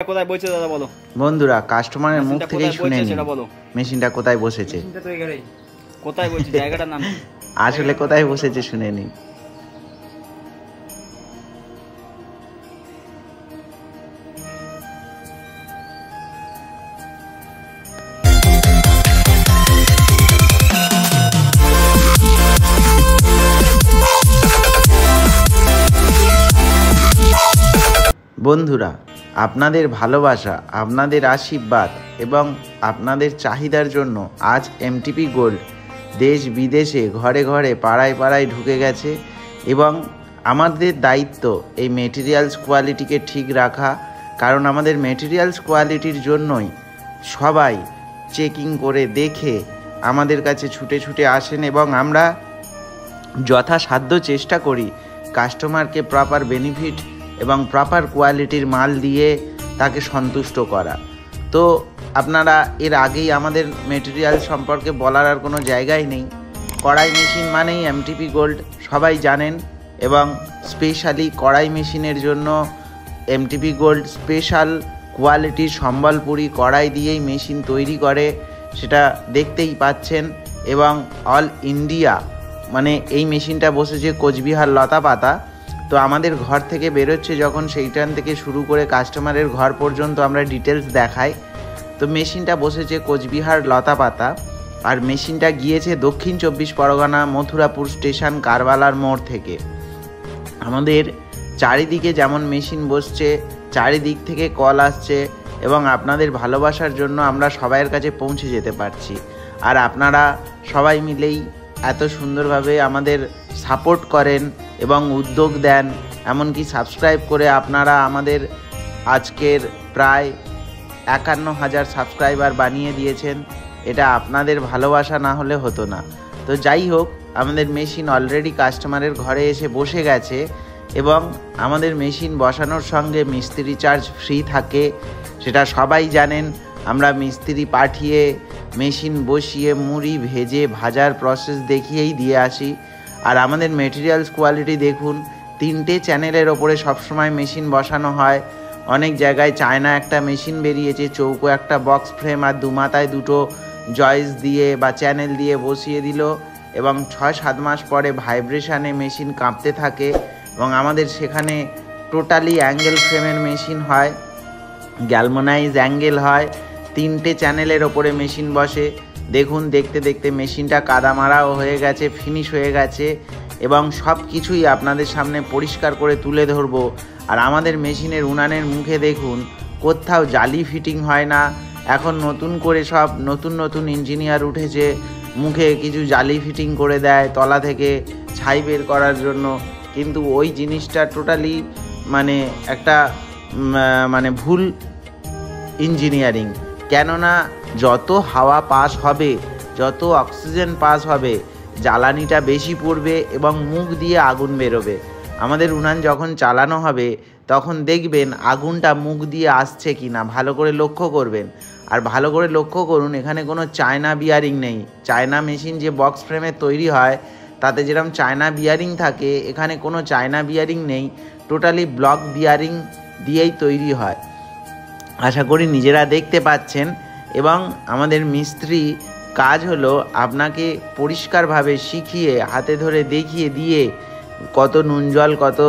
কোথায় বসেছে দাদা বলো। বন্ধুরা কাস্টমারের মুখ থেকেই শুনে নিন মেশিনটা কোথায় বসেছে। কোথায় বসেছে জায়গাটার নাম আসলে কোথায় বসেছে শুনে নিন। বন্ধুরা আপনাদের ভালোবাসা, আপনাদের আশীর্বাদ এবং আপনাদের চাহিদার জন্য আজ এমটিপি গোল্ড দেশ বিদেশে ঘরে ঘরে পাড়ায় পাড়ায় ঢুকে গেছে এবং আমাদের দায়িত্ব এই মেটেরিয়ালস কোয়ালিটিকে ঠিক রাখা। কারণ আমাদের মেটেরিয়ালস কোয়ালিটির জন্যই সবাই চেকিং করে দেখে আমাদের কাছে ছুটে ছুটে আসেন এবং আমরা যথাসাধ্য চেষ্টা করি কাস্টমারকে প্রপার বেনিফিট এবং প্রপার কোয়ালিটির মাল দিয়ে তাকে সন্তুষ্ট করা। তো আপনারা এর আগেই আমাদের মেটেরিয়াল সম্পর্কে বলার আর কোনো জায়গাই নেই। কড়াই মেশিন মানেই এমটিপি গোল্ড সবাই জানেন এবং স্পেশালি কড়াই মেশিনের জন্য এমটিপি গোল্ড স্পেশাল কোয়ালিটির সম্বলপুরি কড়াই দিয়েই মেশিন তৈরি করে, সেটা দেখতেই পাচ্ছেন। এবং অল ইন্ডিয়া মানে এই মেশিনটা বসেছে কোচবিহার লতাপাতা। তো আমাদের ঘর থেকে বেরোচ্ছে যখন সেইখান থেকে শুরু করে কাস্টমারের ঘর পর্যন্ত আমরা ডিটেলস দেখাই। তো মেশিনটা বসেছে কোচবিহার লতাপাতা আর মেশিনটা গিয়েছে দক্ষিণ 24 পরগনা মথুরাপুর স্টেশন কারবালার মোড় থেকে। আমাদের চারিদিকে যেমন মেশিন বসছে, চারিদিক থেকে কল আসছে এবং আপনাদের ভালোবাসার জন্য আমরা সবাইয়ের কাছে পৌঁছে যেতে পারছি। আর আপনারা সবাই মিলেই এত সুন্দরভাবে আমাদের সাপোর্ট করেন এবং উদ্যোগ দেন, এমনকি সাবস্ক্রাইব করে আপনারা আমাদের আজকের প্রায় 51,000 সাবস্ক্রাইবার বানিয়ে দিয়েছেন। এটা আপনাদের ভালোবাসা না হলে হতো না। তো যাই হোক, আমাদের মেশিন অলরেডি কাস্টমারের ঘরে এসে বসে গেছে এবং আমাদের মেশিন বসানোর সঙ্গে মিস্ত্রি চার্জ ফ্রি থাকে, সেটা সবাই জানেন। আমরা মিস্ত্রি পাঠিয়ে মেশিন বসিয়ে মুড়ি ভেজে ভাজার প্রসেস দেখিয়েই দিয়ে আসি। আর আমাদের মেটেরিয়ালস কোয়ালিটি দেখুন, 3টে চ্যানেলের ওপরে সবসময় মেশিন বসানো হয়। অনেক জায়গায় চায়না একটা মেশিন বেরিয়েছে, চৌকো একটা বক্স ফ্রেম আর দুমাথায় দুটো জয়েস দিয়ে বা চ্যানেল দিয়ে বসিয়ে দিল এবং 6-7 মাস পরে ভাইব্রেশনে মেশিন কাঁপতে থাকে। এবং আমাদের সেখানে টোটালি অ্যাঙ্গেল ফ্রেমের মেশিন হয়, গ্যালমোনাইজ অ্যাঙ্গেল হয়, 3টে চ্যানেলের ওপরে মেশিন বসে। দেখুন দেখতে দেখতে মেশিনটা কাদামারাও হয়ে গেছে, ফিনিশ হয়ে গেছে এবং সব কিছুই আপনাদের সামনে পরিষ্কার করে তুলে ধরবো। আর আমাদের মেশিনের উনানের মুখে দেখুন কোথাও জালি ফিটিং হয় না। এখন নতুন করে সব নতুন নতুন ইঞ্জিনিয়ার উঠেছে, মুখে কিছু জালি ফিটিং করে দেয় তলা থেকে ছাই বের করার জন্য, কিন্তু ওই জিনিসটা টোটালি মানে একটা ভুল ইঞ্জিনিয়ারিং। কেননা যত হাওয়া পাস হবে, যত অক্সিজেন পাস হবে, জ্বালানিটা বেশি পড়বে এবং মুখ দিয়ে আগুন বেরোবে। আমাদের উনান যখন চালানো হবে তখন দেখবেন আগুনটা মুখ দিয়ে আসছে কি না, ভালো করে লক্ষ্য করবেন। আর ভালো করে লক্ষ্য করুন, এখানে কোনো চায়না বিয়ারিং নেই। চায়না মেশিন যে বক্স ফ্রেমে তৈরি হয় তাতে যেরকম চায়না বিয়ারিং থাকে, এখানে কোনো চায়না বিয়ারিং নেই, টোটালি ব্লক বিয়ারিং দিয়েই তৈরি হয়। আশা করি নিজেরা দেখতে পাচ্ছেন। এবং আমাদের মিস্ত্রি কাজ হলো আপনাকে পরিষ্কারভাবে শিখিয়ে হাতে ধরে দেখিয়ে দিয়ে কত নুন জল কত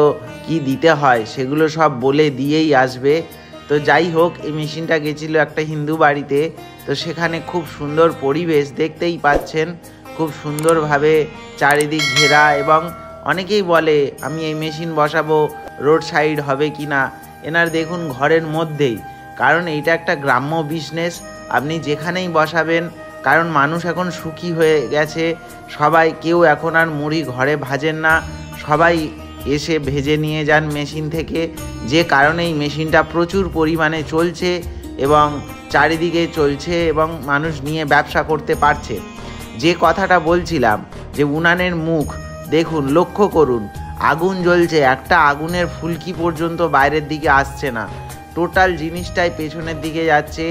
কি দিতে হয় সেগুলো সব বলে দিয়েই আসবে। তো যাই হোক, এই মেশিনটা গেছিলো একটা হিন্দু বাড়িতে। তো সেখানে খুব সুন্দর পরিবেশ দেখতেই পাচ্ছেন, খুব সুন্দরভাবে চারিদিক ঘেরা। এবং অনেকেই বলে আমি এই মেশিন বসাবো, রোড সাইড হবে কি না। এনার দেখুন ঘরের মধ্যেই, কারণ এইটা একটা গ্রাম্য বিজনেস, আপনি যেখানেই বসাবেন। কারণ মানুষ এখন সুখী হয়ে গেছে, সবাই কেউ এখন আর মুড়ি ঘরে ভাজেন না, সবাই এসে ভেজে নিয়ে যান মেশিন থেকে। যে কারণেই মেশিনটা প্রচুর পরিমাণে চলছে এবং চারিদিকে চলছে এবং মানুষ নিয়ে ব্যবসা করতে পারছে। যে কথাটা বলছিলাম যে উনানের মুখ দেখুন, লক্ষ্য করুন, আগুন জ্বলছে, একটা আগুনের ফুলকি পর্যন্ত বাইরের দিকে আসছে না, টোটাল জিনিসটাই পেছনের দিকে যাচ্ছে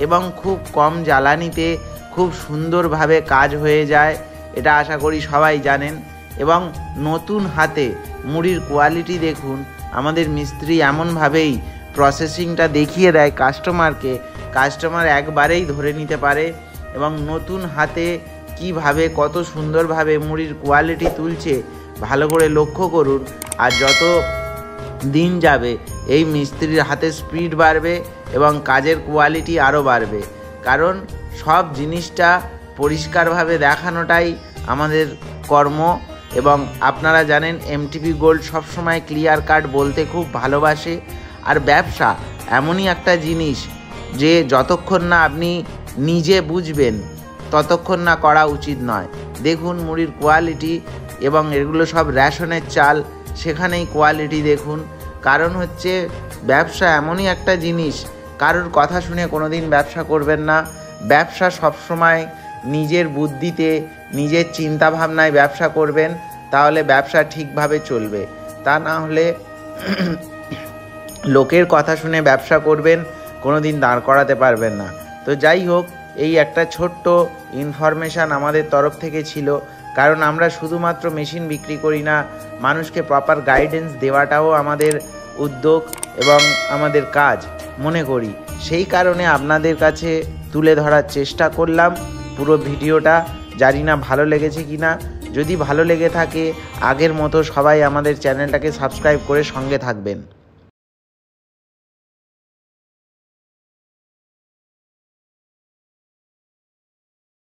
এবং খুব কম জ্বালানিতে খুব সুন্দরভাবে কাজ হয়ে যায়। এটা আশা করি সবাই জানেন। এবং নতুন হাতে মুড়ির কোয়ালিটি দেখুন, আমাদের মিস্ত্রি এমনভাবেই প্রসেসিংটা দেখিয়ে দেয় কাস্টমারকে, কাস্টমার একবারেই ধরে নিতে পারে এবং নতুন হাতে কিভাবে কত সুন্দরভাবে মুড়ির কোয়ালিটি তুলছে ভালো করে লক্ষ্য করুন। আর যত দিন যাবে এই মিস্ত্রির হাতে স্পিড বাড়বে এবং কাজের কোয়ালিটি আরও বাড়বে, কারণ সব জিনিসটা পরিষ্কারভাবে দেখানোটাই আমাদের কর্ম। এবং আপনারা জানেন এমটিপি গোল্ড সবসময় ক্লিয়ার কাট বলতে খুব ভালোবাসে। আর ব্যবসা এমনই একটা জিনিস যে যতক্ষণ না আপনি নিজে বুঝবেন ততক্ষণ না করা উচিত নয়। দেখুন মুড়ির কোয়ালিটি, এবং এগুলো সব রেশনের চাল, সেখানেই কোয়ালিটি দেখুন। কারণ হচ্ছে ব্যবসা এমনই একটা জিনিস, কারোর কথা শুনে কোনো দিন ব্যবসা করবেন না। ব্যবসা সবসময় নিজের বুদ্ধিতে, নিজের চিন্তাভাবনায় ব্যবসা করবেন, তাহলে ব্যবসা ঠিকভাবে চলবে। তা না হলে লোকের কথা শুনে ব্যবসা করবেন, কোনো দিন দাঁড় করাতে পারবেন না। তো যাই হোক, এই একটা ছোট্ট ইনফরমেশান আমাদের তরফ থেকে ছিল, কারণ আমরা শুধুমাত্র মেশিন বিক্রি করি না, মানুষকে প্রপার গাইডেন্স দেওয়াটাও আমাদের উদ্যোগ এবং আমাদের কাজ মনে করি। সেই কারণে আপনাদের কাছে তুলে ধরার চেষ্টা করলাম পুরো ভিডিওটা। জানি না ভালো লেগেছে কি না। যদি ভালো লেগে থাকে আগের মতো সবাই আমাদের চ্যানেলটাকে সাবস্ক্রাইব করে সঙ্গে থাকবেন।